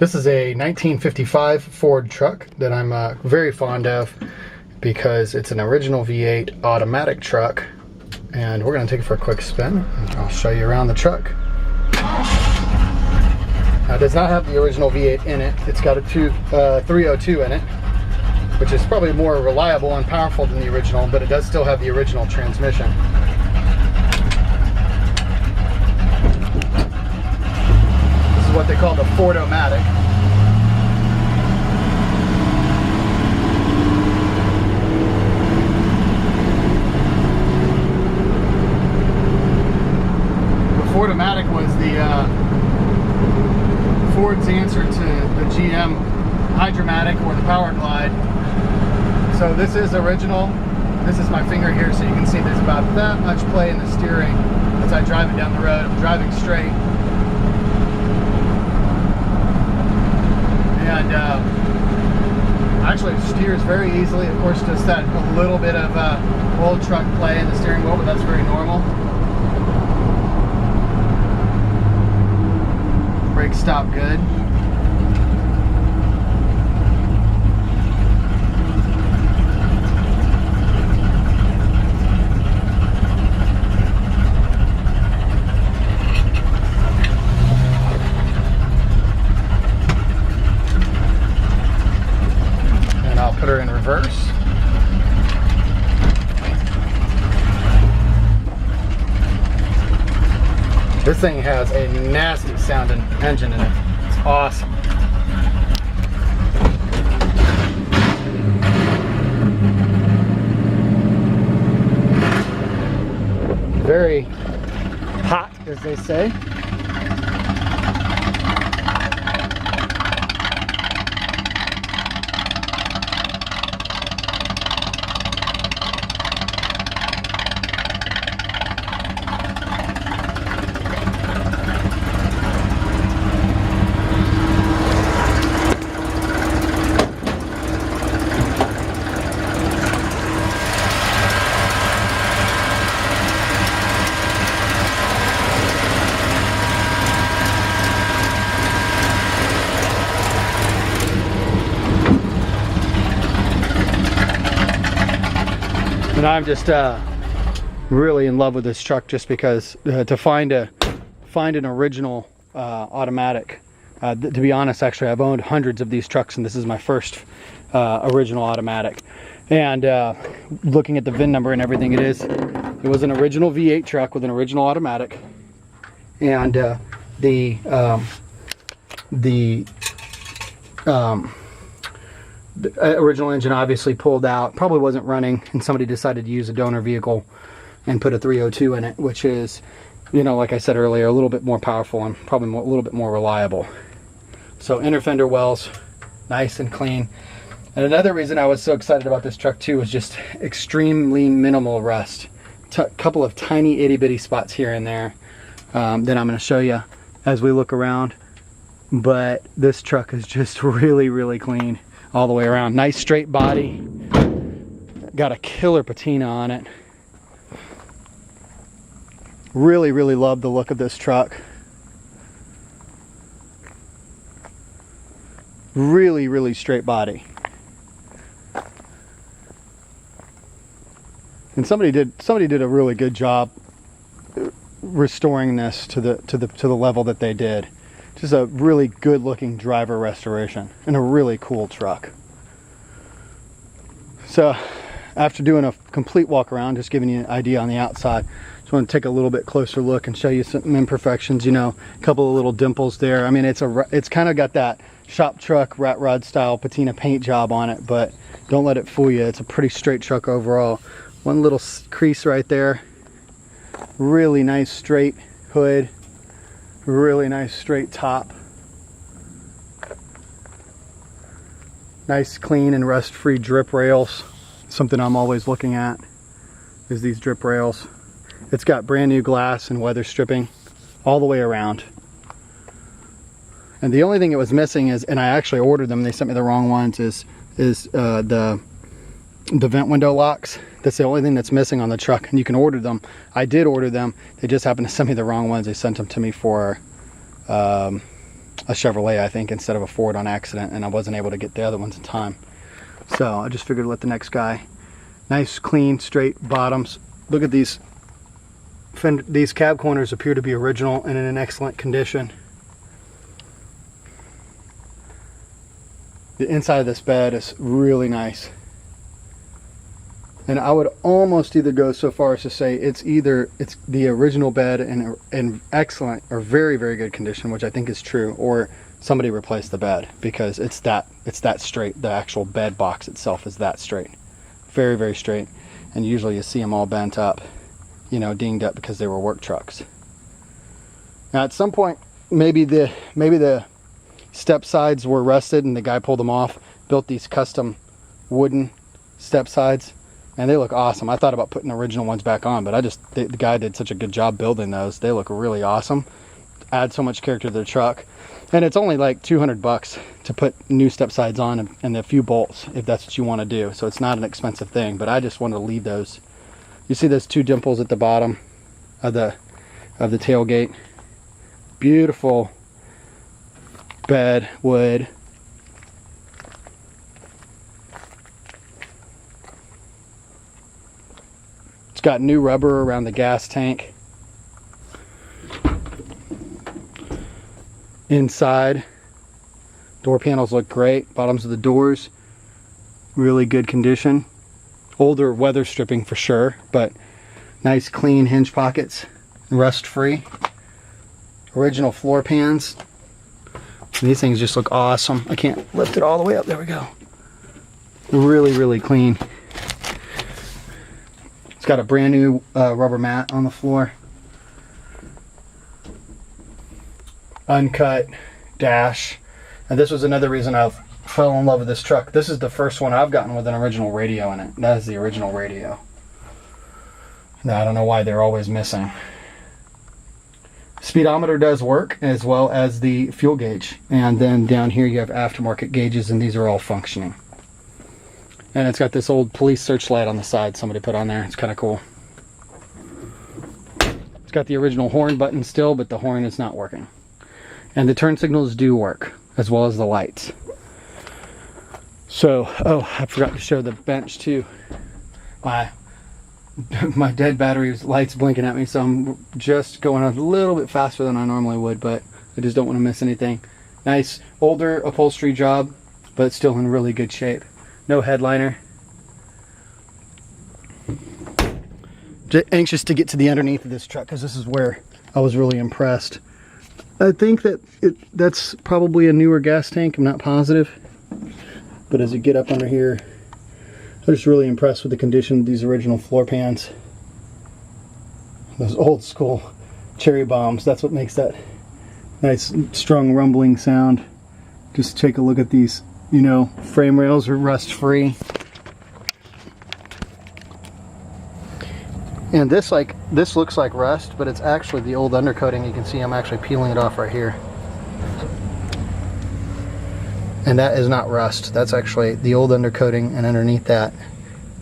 This is a 1955 Ford truck that I'm very fond of because it's an original V8 automatic truck. And we're going to take it for a quick spin. I'll show you around the truck. Now, it does not have the original V8 in it. It's got a 302 in it, which is probably more reliable and powerful than the original, but it does still have the original transmission. What they call the Ford-O-Matic. The Ford-O-Matic was the Ford's answer to the GM Hydromatic or the Power Glide. So this is original. This is my finger here, so you can see there's about that much play in the steering as I drive it down the road. I'm driving straight. And actually it steers very easily. Of course, just that a little bit of old truck play in the steering wheel, but that's very normal. Brake stop good. Put her in reverse. This thing has a nasty sounding engine in it. It's awesome. Very hot, as they say. And I'm just really in love with this truck just because to find an original automatic. To be honest, actually, I've owned hundreds of these trucks, and this is my first original automatic. And looking at the VIN number and everything, it was an original V8 truck with an original automatic, and the original engine obviously pulled out, probably wasn't running, and somebody decided to use a donor vehicle and put a 302 in it, which is, you know, like I said earlier, a little bit more powerful and probably a little bit more reliable. So inner fender wells, nice and clean. And another reason I was so excited about this truck too was just extremely minimal rust. A couple of tiny itty bitty spots here and there that I'm going to show you as we look around. But this truck is just really, really clean all the way around. Nice straight body. Got a killer patina on it. Really, really love the look of this truck. Really, really straight body. And somebody did a really good job restoring this to the level that they did. Just a really good looking driver restoration and a really cool truck. So after doing a complete walk around, just giving you an idea on the outside, just want to take a little bit closer look and show you some imperfections. You know, a couple of little dimples there. I mean, it's kind of got that shop truck rat rod style patina paint job on it, but don't let it fool you. It's a pretty straight truck overall. One little crease right there. Really nice straight hood. Really nice straight top. Nice clean and rust-free drip rails. Something I'm always looking at is these drip rails. It's got brand new glass and weather stripping all the way around. And the only thing it was missing is, and I actually ordered them, they sent me the wrong ones, is the vent window locks. That's the only thing that's missing on the truck, and you can order them. I did order them. They just happened to send me the wrong ones. They sent them to me for a Chevrolet, I think, instead of a Ford on accident, and I wasn't able to get the other ones in time. So I just figured to let the next guy. Nice, clean, straight bottoms. Look at these cab corners appear to be original and in an excellent condition. The inside of this bed is really nice. And I would almost either go so far as to say it's the original bed in excellent or very, very good condition, which I think is true, or somebody replaced the bed, because it's that straight. The actual bed box itself is that straight. Very, very straight. And usually you see them all bent up, you know, dinged up because they were work trucks. Now at some point, maybe the step sides were rusted and the guy pulled them off, built these custom wooden step sides, and they look awesome. I thought about putting the original ones back on, but the guy did such a good job building those. They look really awesome. Add so much character to the truck. And it's only like $200 to put new step sides on and a few bolts, if that's what you want to do. So it's not an expensive thing, but I just wanted to leave those. You see those two dimples at the bottom of the tailgate? Beautiful bed wood. It's got new rubber around the gas tank. Inside, door panels look great. Bottoms of the doors, really good condition. Older weather stripping for sure, but nice clean hinge pockets, rust free. Original floor pans. These things just look awesome. I can't lift it all the way up. There we go. Really, really clean. It's got a brand new rubber mat on the floor. Uncut dash. And this was another reason I fell in love with this truck. This is the first one I've gotten with an original radio in it. That is the original radio. Now, I don't know why they're always missing. Speedometer does work, as well as the fuel gauge. And then down here you have aftermarket gauges, and these are all functioning. And it's got this old police searchlight on the side somebody put on there. It's kind of cool. It's got the original horn button still, but the horn is not working. And the turn signals do work, as well as the lights. So, oh, I forgot to show the bench too. My dead battery's light's blinking at me, so I'm just going a little bit faster than I normally would, but I just don't want to miss anything. Nice older upholstery job, but still in really good shape. No headliner. Just anxious to get to the underneath of this truck, because this is where I was really impressed. I think that that's probably a newer gas tank. I'm not positive. But as you get up under here, I'm just really impressed with the condition of these original floor pans. Those old school cherry bombs. That's what makes that nice strong rumbling sound. Just take a look at these, you know, frame rails are rust free. And this looks like rust, but it's actually the old undercoating. You can see I'm actually peeling it off right here. And that is not rust. That's actually the old undercoating, and underneath that,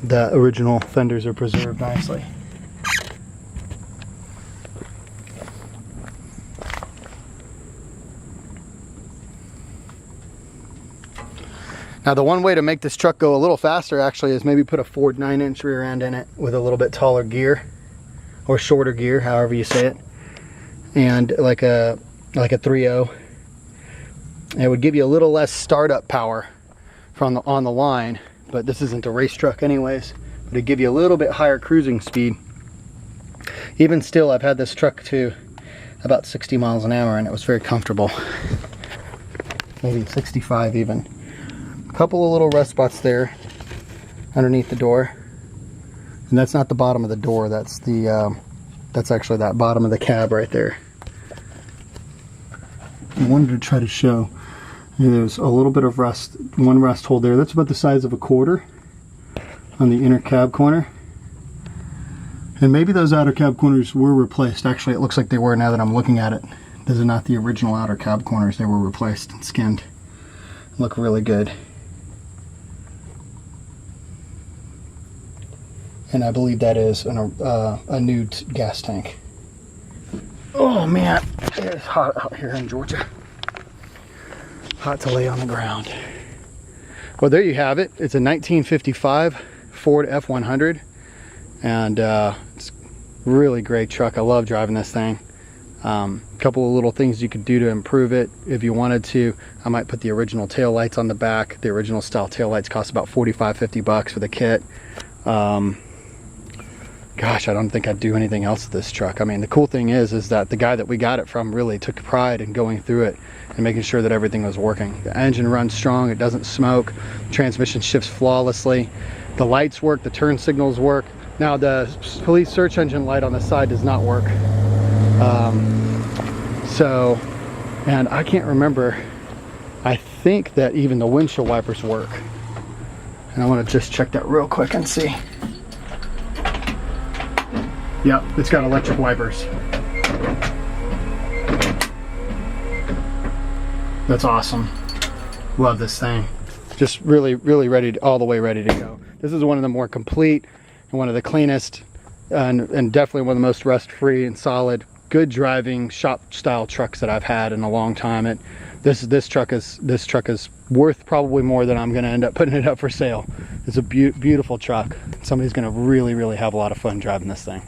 the original fenders are preserved nicely. Now the one way to make this truck go a little faster actually is maybe put a Ford 9-inch rear end in it with a little bit taller gear, or shorter gear, however you say it, and like a 3.0. It would give you a little less startup power from on the line, but this isn't a race truck anyways. But it'd give you a little bit higher cruising speed. Even still, I've had this truck to about 60 miles an hour, and it was very comfortable. Maybe 65 even. Couple of little rust spots there underneath the door, and that's not the bottom of the door, that's the that's actually that bottom of the cab right there. I wanted to try to show, there's a little bit of rust, one rust hole there, that's about the size of a quarter on the inner cab corner, and maybe those outer cab corners were replaced. Actually, it looks like they were now that I'm looking at it. Those are not the original outer cab corners, they were replaced and skinned. Look really good. And I believe that is a new gas tank. Oh man, it's hot out here in Georgia. hot to lay on the ground. Well, there you have it. It's a 1955 Ford F-100, and it's a really great truck. I love driving this thing. A couple of little things you could do to improve it if you wanted to. I might put the original tail lights on the back. The original style tail lights cost about $45–50 for the kit. Gosh, I don't think I'd do anything else with this truck. I mean, the cool thing is that the guy that we got it from really took pride in going through it and making sure that everything was working. The engine runs strong, it doesn't smoke, the transmission shifts flawlessly, the lights work, the turn signals work. Now the police search engine light on the side does not work. And I can't remember, I think that even the windshield wipers work. And I want to just check that real quick and see. Yep, it's got electric wipers. That's awesome. Love this thing. Just really, really ready to, all the way ready to go. This is one of the more complete and one of the cleanest and definitely one of the most rust-free and solid, good driving shop-style trucks that I've had in a long time. This truck is worth probably more than I'm going to end up putting it up for sale. It's a beautiful truck. Somebody's going to really, really have a lot of fun driving this thing.